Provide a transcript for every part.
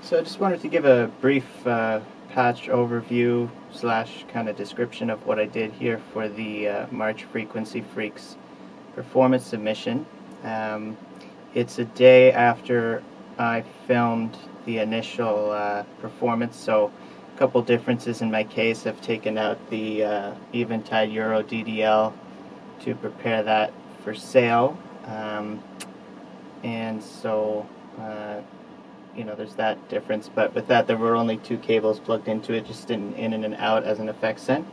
So I just wanted to give a brief patch overview slash kind of description of what I did here for the March Frequency Freaks performance submission. It's a day after I filmed the initial performance, so a couple differences in my case. I've taken out the Eventide Euro DDL to prepare that for sale, and so there's that difference, but with that there were only two cables plugged into it, just in and out as an effect send.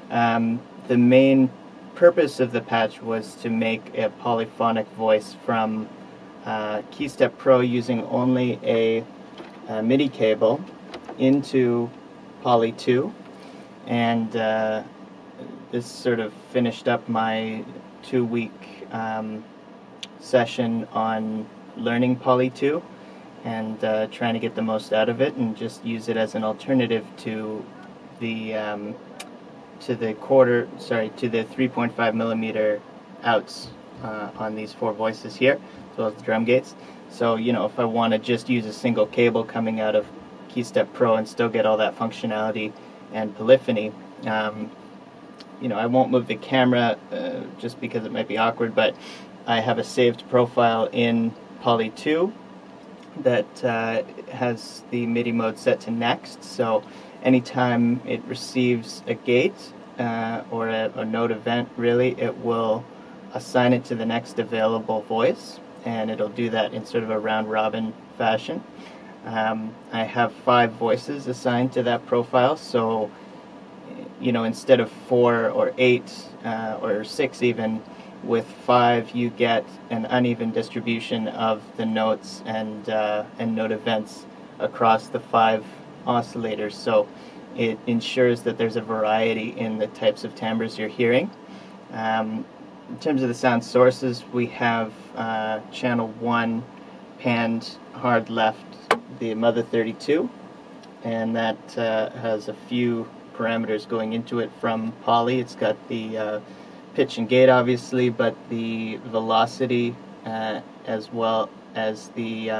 The main purpose of the patch was to make a polyphonic voice from KeyStep Pro using only a MIDI cable into Poly 2, and this sort of finished up my 2-week session on learning Poly 2 and trying to get the most out of it and just use it as an alternative to the 3.5 millimeter outs on these four voices here, as well as the drum gates. So if I want to just use a single cable coming out of KeyStep Pro and still get all that functionality and polyphony, I won't move the camera just because it might be awkward, but I have a saved profile in Poly 2 that has the MIDI mode set to next, so anytime it receives a gate or a note event, really, it will assign it to the next available voice, and it'll do that in sort of a round-robin fashion. I have 5 voices assigned to that profile, so instead of 4 or 8 or 6 even, with 5 you get an uneven distribution of the notes and note events across the 5 oscillators, so it ensures that there's a variety in the types of timbres you're hearing. In terms of the sound sources, we have channel 1 panned hard left, the Mother 32, and that has a few parameters going into it from Poly. It's got the pitch and gate, obviously, but the velocity as well as the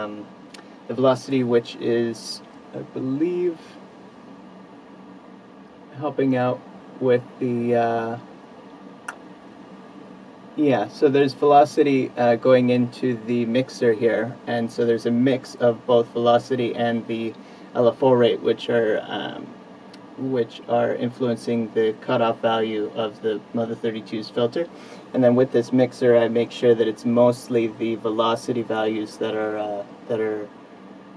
velocity, which is, I believe, helping out with the so there's velocity going into the mixer here, and so there's a mix of both velocity and the LFO rate, which are influencing the cutoff value of the Mother 32's filter. And then with this mixer, I make sure that it's mostly the velocity values that are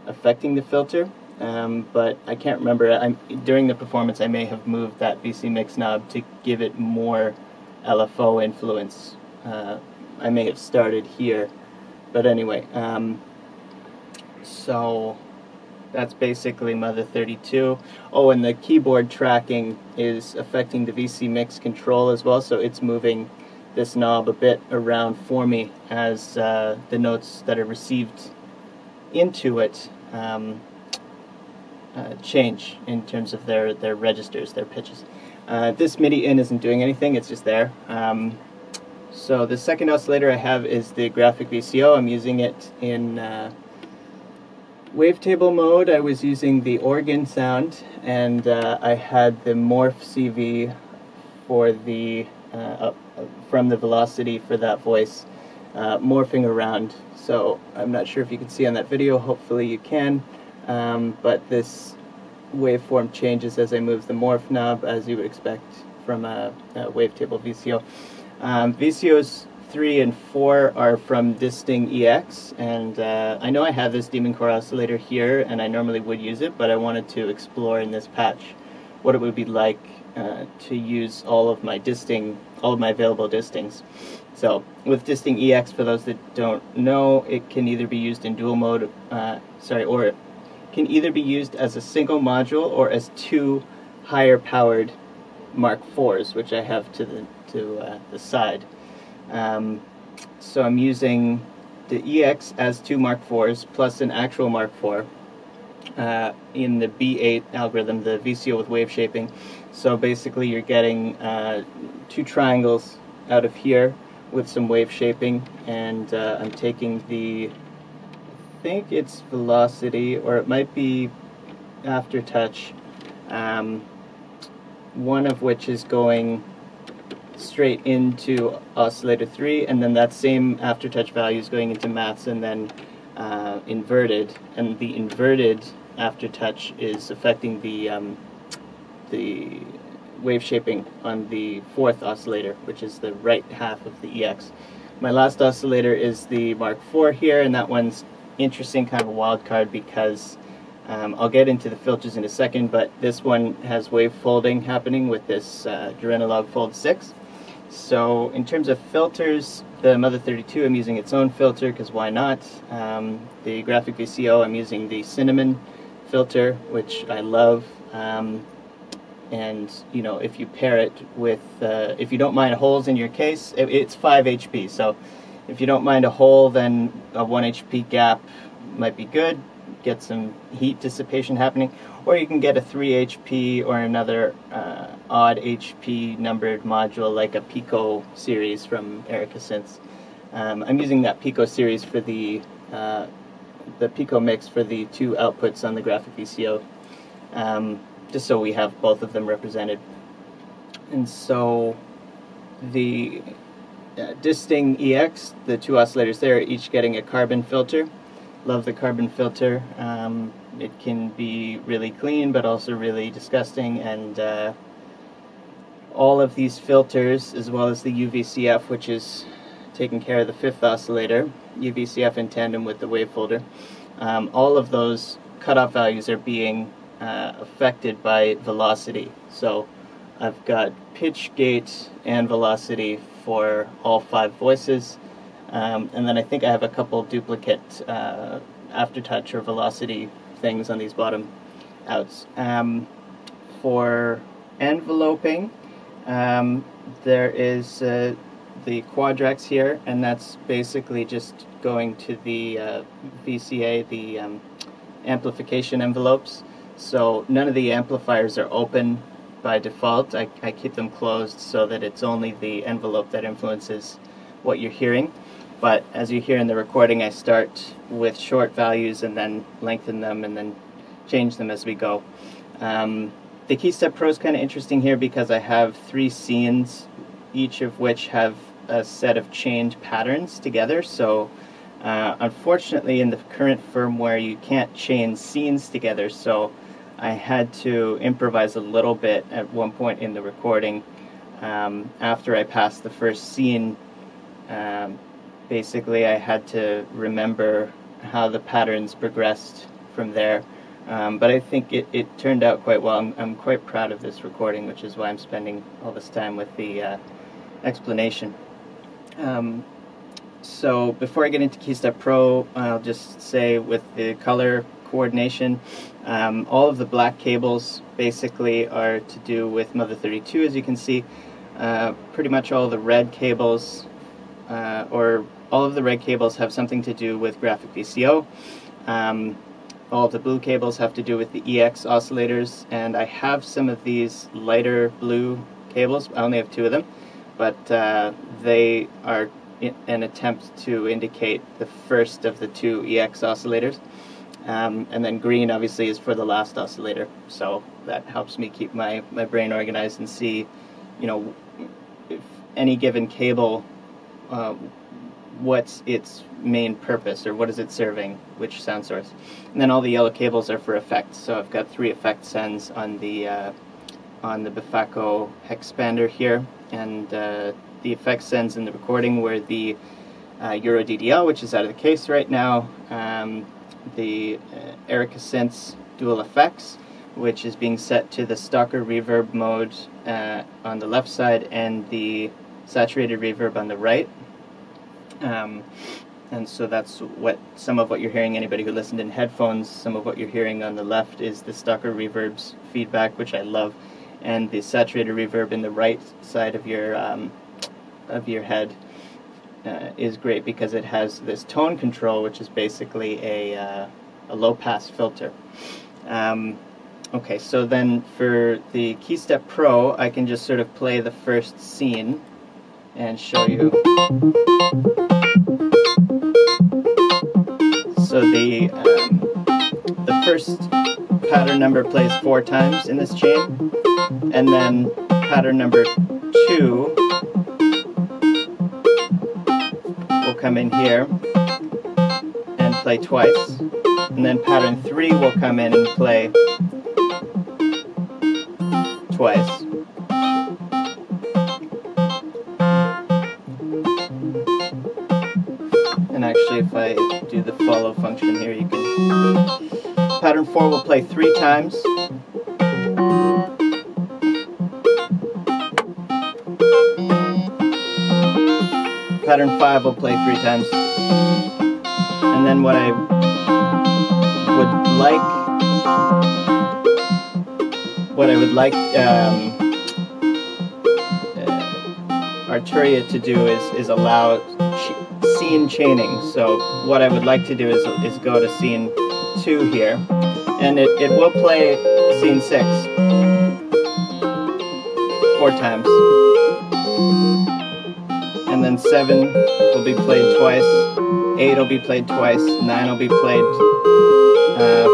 affecting the filter. But I can't remember. During the performance, I may have moved that VC mix knob to give it more LFO influence. I may have started here, but anyway. So that's basically Mother 32. Oh, and the keyboard tracking is affecting the VC mix control as well, so it's moving this knob a bit around for me as the notes that are received into it change in terms of their registers, their pitches. This MIDI in isn't doing anything, it's just there. So the second oscillator I have is the graphic VCO. I'm using it in wavetable mode. I was using the organ sound, and I had the morph CV for the from the velocity for that voice morphing around. So I'm not sure if you can see on that video, hopefully you can, but this waveform changes as I move the morph knob, as you would expect from a wavetable VCO. VCOs 3 and 4 are from Disting EX, and I know I have this Demon Core oscillator here, and I normally would use it, but I wanted to explore in this patch what it would be like to use all of my available distings. So with Disting EX, for those that don't know, it can either be used in dual mode, or it can either be used as a single module or as 2 higher powered Mark IVs, which I have to the side. So I'm using the EX as 2 Mark IVs plus an actual Mark IV in the B8 algorithm, the VCO with wave shaping. So basically you're getting 2 triangles out of here with some wave shaping, and I'm taking the think it's velocity, or it might be aftertouch, one of which is going straight into oscillator 3, and then that same aftertouch value is going into maths and then inverted, and the inverted aftertouch is affecting the wave shaping on the fourth oscillator, which is the right half of the EX. My last oscillator is the Mark IV here, and that one's interesting, kind of a wild card, because I'll get into the filters in a second, but this one has wave folding happening with this Gerenalog Fold 6. So in terms of filters, the Mother 32, I'm using its own filter, because why not? The Graphic VCO, I'm using the Cinnamon filter, which I love. And you know, if you pair it with, if you don't mind holes in your case, it's 5 HP. So if you don't mind a hole, then a 1 HP gap might be good. Get some heat dissipation happening. Or you can get a 3 HP or another odd HP numbered module like a Pico series from Erica Synth. I'm using that Pico series for the Pico mix for the two outputs on the Graphic VCO. Just so we have both of them represented. And so the Disting EX, the two oscillators there, are each getting a carbon filter. Love the carbon filter. It can be really clean, but also really disgusting, and all of these filters, as well as the UVCF, which is taking care of the fifth oscillator, UVCF in tandem with the wave folder, all of those cutoff values are being affected by velocity. So I've got pitch, gate, and velocity for all 5 voices, and then I think I have a couple duplicate aftertouch or velocity things on these bottom outs. For enveloping, there is the Quadrax here, and that's basically just going to the VCA, the amplification envelopes. So none of the amplifiers are open by default. I keep them closed so that it's only the envelope that influences what you're hearing. But as you hear in the recording, I start with short values and then lengthen them and then change them as we go. The KeyStep Pro is kind of interesting here because I have 3 scenes, each of which have a set of chained patterns together. So unfortunately in the current firmware you can't chain scenes together, so I had to improvise a little bit at one point in the recording. After I passed the first scene, basically I had to remember how the patterns progressed from there. But I think it turned out quite well. I'm quite proud of this recording, which is why I'm spending all this time with the explanation. So before I get into KeyStep Pro, I'll just say with the color coordination, all of the black cables basically are to do with Mother 32, as you can see. Pretty much all the red cables, or all of the red cables have something to do with Graphic VCO. All of the blue cables have to do with the EX oscillators, and I have some of these lighter blue cables. I only have 2 of them, but they are an attempt to indicate the first of the 2 EX oscillators. And then green obviously is for the last oscillator, so that helps me keep my brain organized and see, you know, if any given cable, what's its main purpose, or what is it serving, which sound source. And then all the yellow cables are for effects, so I've got 3 effect sends on the Bifaco expander here, and the effect sends in the recording were the Euro DDL, which is out of the case right now, the Erica Synth dual effects, which is being set to the stalker reverb mode on the left side and the saturated reverb on the right. And so that's what some of what you're hearing. Anybody who listened in headphones, some of what you're hearing on the left is the stalker reverb's feedback, which I love, and the saturated reverb in the right side of your head is great because it has this tone control, which is basically a low-pass filter. Okay, so then for the KeyStep Pro, I can just sort of play the first scene and show you. So So the first pattern number plays 4 times in this chain, and then pattern number 2 will come in here and play twice, and then pattern 3 will come in and play twice. And actually, if I do the follow function here, you can... Pattern 4 will play 3 times. Pattern 5 will play 3 times. And then what I would like Arturia to do is allow scene chaining. So what I would like to do is go to scene 2 here, and it will play scene 6 4 times, and then 7 will be played twice, 8 will be played twice, 9 will be played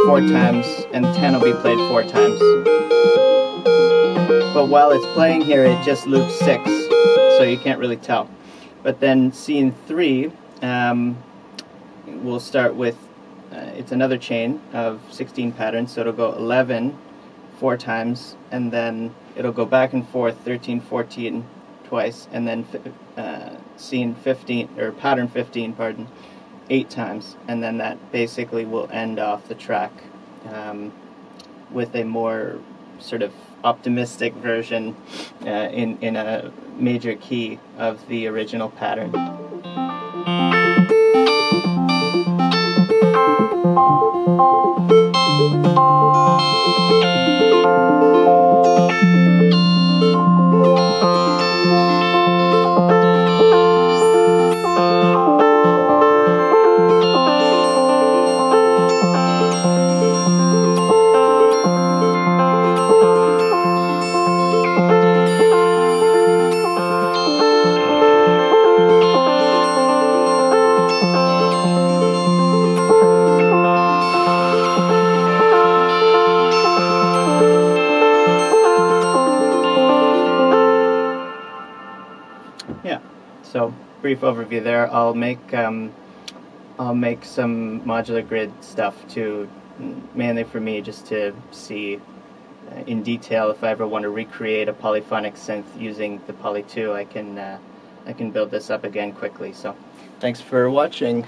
4 times, and 10 will be played 4 times. But while it's playing here, it just loops 6, so you can't really tell. But then scene 3 we'll start with, it's another chain of 16 patterns, so it'll go 11 4 times, and then it'll go back and forth 13, 14 twice, and then scene 15, or pattern 15, pardon, 8 times, and then that basically will end off the track with a more sort of optimistic version in a major key of the original pattern. Yeah, so brief overview there. I'll make some modular grid stuff to, mainly for me, just to see in detail if I ever want to recreate a polyphonic synth using the Poly 2. I can build this up again quickly. So thanks for watching.